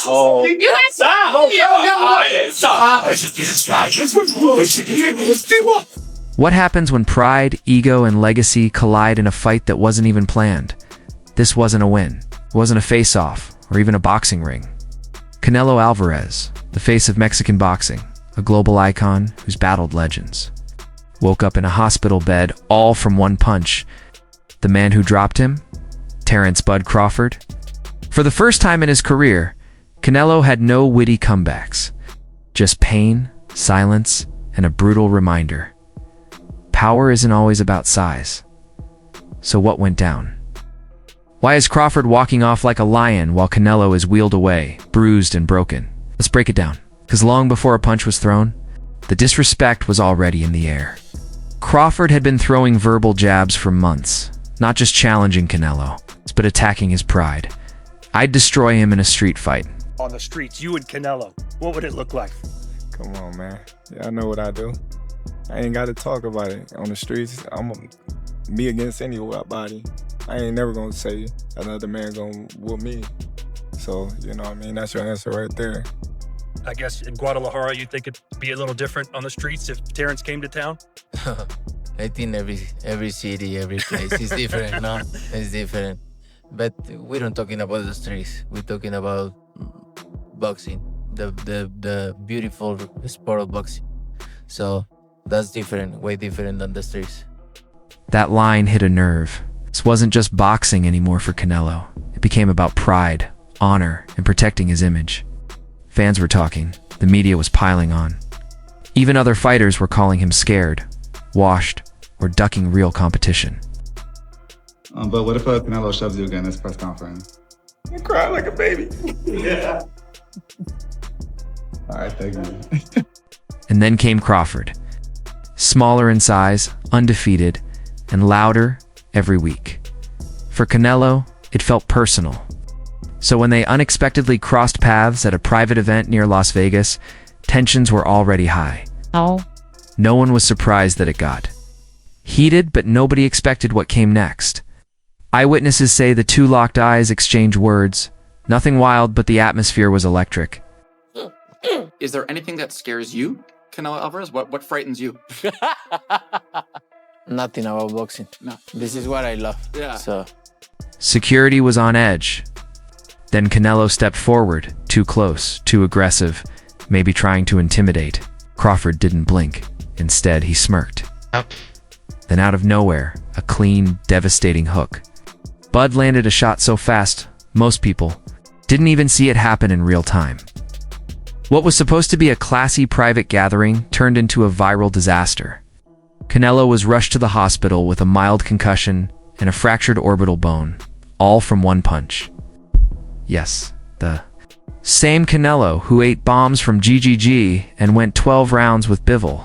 Oh, What happens when pride, ego, and legacy collide in a fight that wasn't even planned? This wasn't a win. It wasn't a face-off, or even a boxing ring. Canelo Alvarez, the face of Mexican boxing, a global icon who's battled legends, woke up in a hospital bed all from one punch. The man who dropped him? Terrence Bud Crawford? For the first time in his career, Canelo had no witty comebacks. Just pain, silence, and a brutal reminder. Power isn't always about size. So what went down? Why is Crawford walking off like a lion while Canelo is wheeled away, bruised and broken? Let's break it down. Because long before a punch was thrown, the disrespect was already in the air. Crawford had been throwing verbal jabs for months, not just challenging Canelo, but attacking his pride. I'd destroy him in a street fight. On the streets, you and Canelo, what would it look like? Come on, man. Yeah, I know what I do. I ain't got to talk about it. On the streets, I'm me against anybody. I ain't never gonna say another man gonna whoop me. So, you know what I mean? That's your answer right there. I guess in Guadalajara, you think it'd be a little different on the streets if Terrence came to town? I think every city, every place is different, no? It's different. But we don't talking about the streets. We're talking about boxing, the beautiful sport of boxing. So that's different, way different than the streets. That line hit a nerve. This wasn't just boxing anymore for Canelo. It became about pride, honor, and protecting his image. Fans were talking. The media was piling on. Even other fighters were calling him scared, washed, or ducking real competition. But what if Canelo shoves you again in this press conference? I'm crying like a baby. Yeah. All right, thank you. And then came Crawford. Smaller in size, undefeated, and louder every week. For Canelo, it felt personal. So when they unexpectedly crossed paths at a private event near Las Vegas, tensions were already high. No one was surprised that it got heated, but nobody expected what came next. Eyewitnesses say the two locked eyes exchanged words. Nothing wild, but the atmosphere was electric. Is there anything that scares you, Canelo Alvarez? What frightens you? Nothing about boxing. No. This is what I love. Yeah. So Security was on edge. Then Canelo stepped forward, too close, too aggressive, maybe trying to intimidate. Crawford didn't blink. Instead, he smirked. Then out of nowhere, a clean, devastating hook. Bud landed a shot so fast, most people didn't even see it happen in real time. What was supposed to be a classy private gathering turned into a viral disaster. Canelo was rushed to the hospital with a mild concussion and a fractured orbital bone, all from one punch. Yes, the same Canelo who ate bombs from GGG and went 12 rounds with Bivol.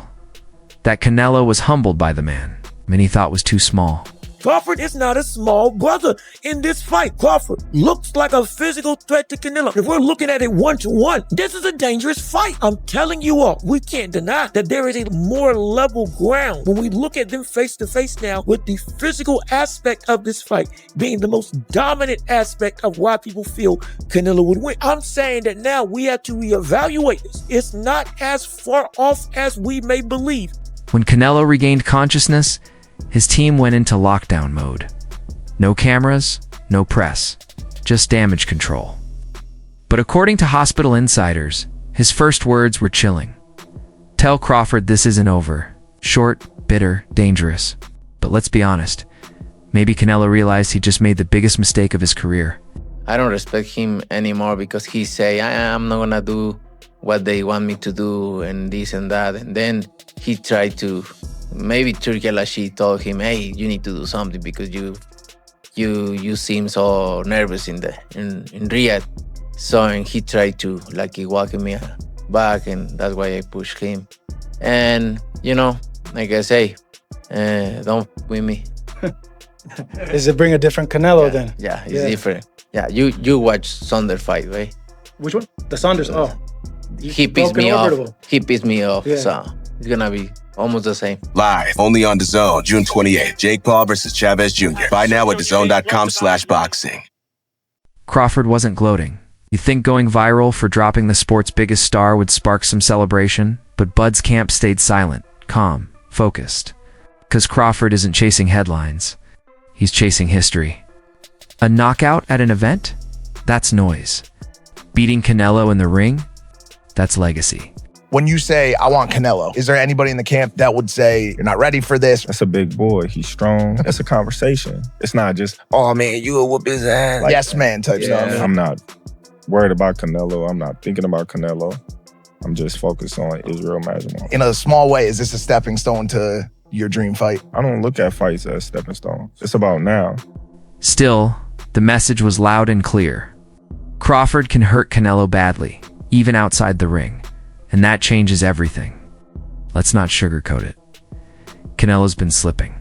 That Canelo was humbled by the man. Many thought was too small. Crawford is not a small brother in this fight. Crawford looks like a physical threat to Canelo. If we're looking at it 1-to-1, this is a dangerous fight. I'm telling you all, we can't deny that there is a more level ground when we look at them face to face now, with the physical aspect of this fight being the most dominant aspect of why people feel Canelo would win. I'm saying that now we have to reevaluate this. It's not as far off as we may believe. When Canelo regained consciousness, his team went into lockdown mode. No cameras, no press, just damage control. But according to hospital insiders, his first words were chilling. Tell Crawford this isn't over. Short, bitter, dangerous. But let's be honest, maybe Canelo realized he just made the biggest mistake of his career. I don't respect him anymore because he say, I'm not gonna do what they want me to do and this and that. And then he tried to, maybe Turki Alashi told him, hey, you need to do something because you seem so nervous in Riyadh. So and he tried to he walking me back, and that's why I pushed him. And like I say, don't with me. Does it bring a different Canelo then? Yeah, it's different. Yeah, you watch Saunders fight, right? Which one? The Saunders. Oh, he pissed me off. orbital. He pissed me off. Yeah. So it's gonna be almost the same. Live, only on DAZN, June 28th. Jake Paul versus Chavez Jr. Buy now at DAZN.com/boxing. Crawford wasn't gloating. You think going viral for dropping the sport's biggest star would spark some celebration? But Bud's camp stayed silent, calm, focused. Because Crawford isn't chasing headlines. He's chasing history. A knockout at an event? That's noise. Beating Canelo in the ring? That's legacy. When you say, I want Canelo, is there anybody in the camp that would say, you're not ready for this? That's a big boy. He's strong. It's a conversation. It's not just, oh man, you will whoop his ass. Like, yes, man type stuff. I'm not worried about Canelo. I'm not thinking about Canelo. I'm just focused on Israel Majimov. In a small way, is this a stepping stone to your dream fight? I don't look at fights as stepping stones. It's about now. Still, the message was loud and clear. Crawford can hurt Canelo badly, even outside the ring. And that changes everything. Let's not sugarcoat it. Canelo's been slipping.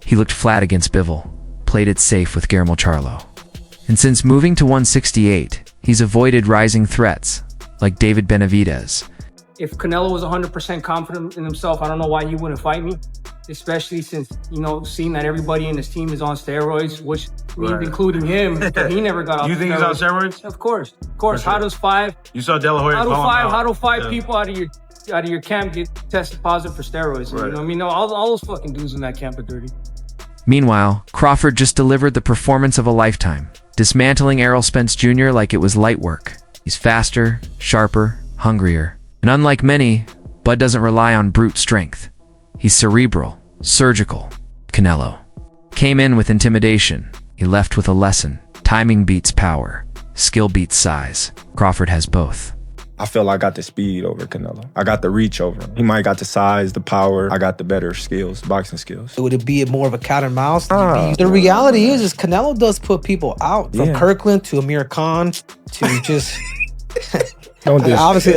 He looked flat against Bivol, played it safe with Guillermo Charlo. And since moving to 168, he's avoided rising threats, like David Benavidez. If Canelo was 100% confident in himself, I don't know why he wouldn't fight me. Especially since, seeing that everybody in his team is on steroids, which including him, he never got off. You think he's on steroids? Of course. How does five? You saw De La Hoya. How do five people out of your camp get tested positive for steroids? Right. You know what I mean? All those fucking dudes in that camp are dirty. Meanwhile, Crawford just delivered the performance of a lifetime, dismantling Errol Spence Jr. like it was light work. He's faster, sharper, hungrier. And unlike many, Bud doesn't rely on brute strength. He's cerebral, surgical. Canelo came in with intimidation. He left with a lesson. Timing beats power. Skill beats size. Crawford has both. I feel like I got the speed over Canelo. I got the reach over him. He might got the size, the power. I got the better skills, boxing skills. Would it be more of a cat and mouse? The reality is Canelo does put people out. From Kirkland to Amir Khan to just... Don't do obviously.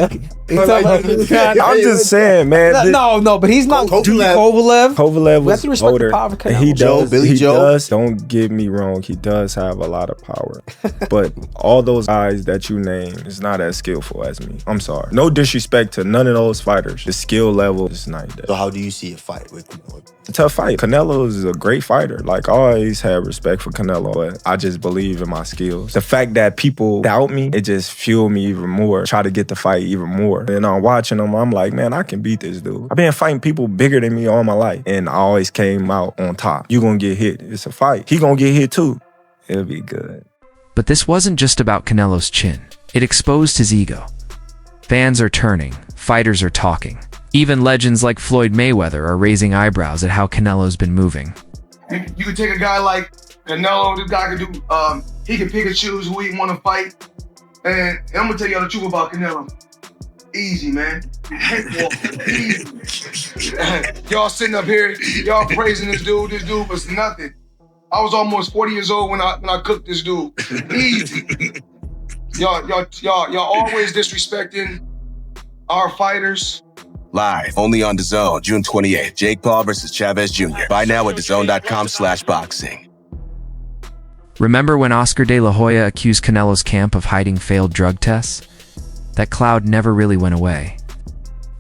I'm just saying, man. No, but he's not Kovalev. Kovalev was older. He does. Billy Joe. Don't get me wrong. He does have a lot of power, but all those guys that you name is not as skillful as me. I'm sorry. No disrespect to none of those fighters. The skill level is not there. So how do you see a fight with Canelo? It's a tough fight. Canelo is a great fighter. Like, I always had respect for Canelo, but I just believe in my skills. The fact that people doubt me, it just fueled me even more. Try to get the fight even more. And I'm watching him, I'm like, man, I can beat this dude. I've been fighting people bigger than me all my life, and I always came out on top. You gonna get hit. It's a fight. He gonna get hit too. It'll be good. But this wasn't just about Canelo's chin. It exposed his ego. Fans are turning. Fighters are talking. Even legends like Floyd Mayweather are raising eyebrows at how Canelo's been moving. You could take a guy like Canelo, this guy could do, he can pick and choose who he want to fight. And I'm gonna tell y'all the truth about Canelo. Easy, man. Easy. Y'all sitting up here, y'all praising this dude. This dude was nothing. I was almost 40 years old when I cooked this dude. Easy. Y'all always disrespecting our fighters. Live, only on DAZN, June 28th. Jake Paul versus Chavez Jr. Buy now at DAZN.com/boxing. Remember when Oscar De La Hoya accused Canelo's camp of hiding failed drug tests? That cloud never really went away.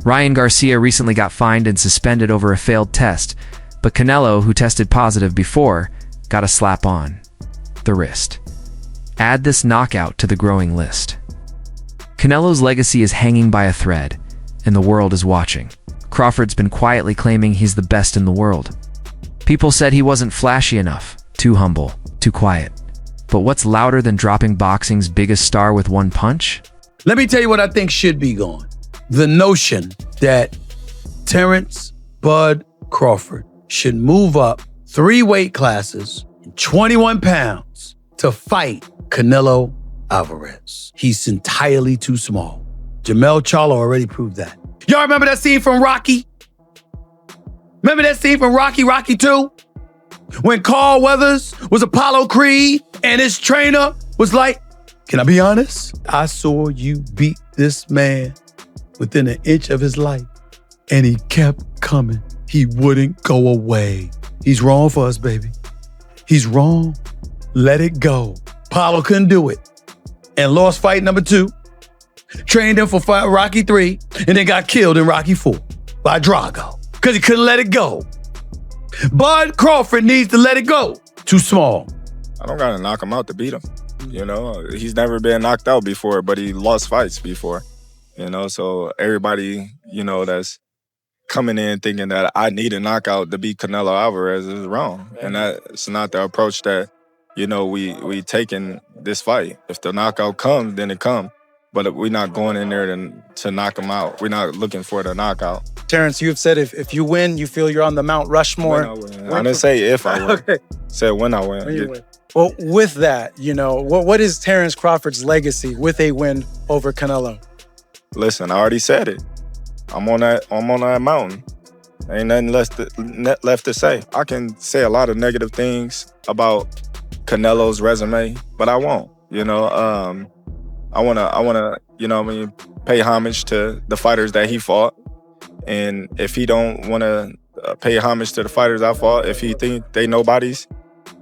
Ryan Garcia recently got fined and suspended over a failed test, but Canelo, who tested positive before, got a slap on the wrist. Add this knockout to the growing list. Canelo's legacy is hanging by a thread, and the world is watching. Crawford's been quietly claiming he's the best in the world. People said he wasn't flashy enough, too humble, too quiet. But what's louder than dropping boxing's biggest star with one punch? Let me tell you what I think should be gone. The notion that Terrence Bud Crawford should move up 3 weight classes, 21 pounds, to fight Canelo Alvarez. He's entirely too small. Jamel Charlo already proved that. Y'all remember that scene from Rocky? Remember that scene from Rocky 2? When Carl Weathers was Apollo Creed and his trainer was like, can I be honest? I saw you beat this man within an inch of his life, and he kept coming. He wouldn't go away. He's wrong for us, baby. He's wrong. Let it go. Apollo couldn't do it and lost fight number 2. Trained him for fight Rocky 3 and then got killed in Rocky 4 by Drago because he couldn't let it go. Bud Crawford needs to let it go. Too small. I don't gotta knock him out to beat him. You know, he's never been knocked out before, but he lost fights before. You know, so everybody, you know, that's coming in thinking that I need a knockout to beat Canelo Alvarez is wrong. And that's not the approach that, you know, we taking this fight. If the knockout comes, then it comes. But we're not going in there to knock him out. We're not looking for the knockout. Terrence, you've said if you win, you feel you're on the Mount Rushmore. I didn't say if I win. Okay. Said when I win. When you win. Well, with that, you know, what is Terrence Crawford's legacy with a win over Canelo? Listen, I already said it. I'm on that mountain. Ain't nothing left to say. I can say a lot of negative things about Canelo's resume, but I won't. You know, I wanna, you know what I mean, pay homage to the fighters that he fought. And if he don't wanna pay homage to the fighters I fought, if he think they nobodies,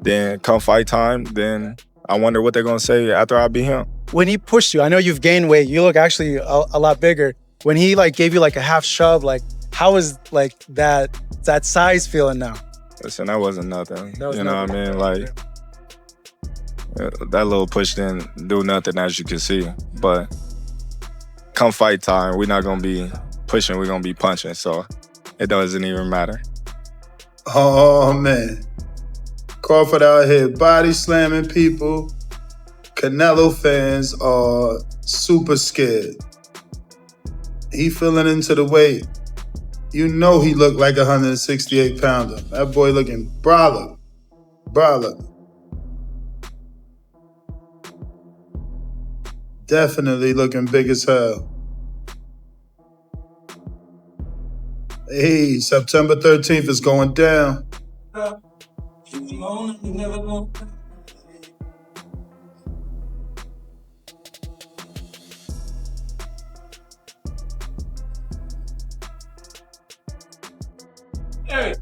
then come fight time, then I wonder what they're gonna say after I beat him. When he pushed you, I know you've gained weight. You look actually a lot bigger. When he like gave you like a half shove, like how is like that size feeling now? Listen, that wasn't nothing. That was you know nothing. what I mean? Like that little push didn't do nothing, as you can see. But come fight time, we're not gonna be pushing, we're gonna be punching. So it doesn't even matter. Oh man. Crawford out here body slamming people. Canelo fans are super scared. He feeling into the weight. You know he looked like a 168 pounder. That boy looking brolic. Definitely looking big as hell. Hey, September 13th is going down. Hey.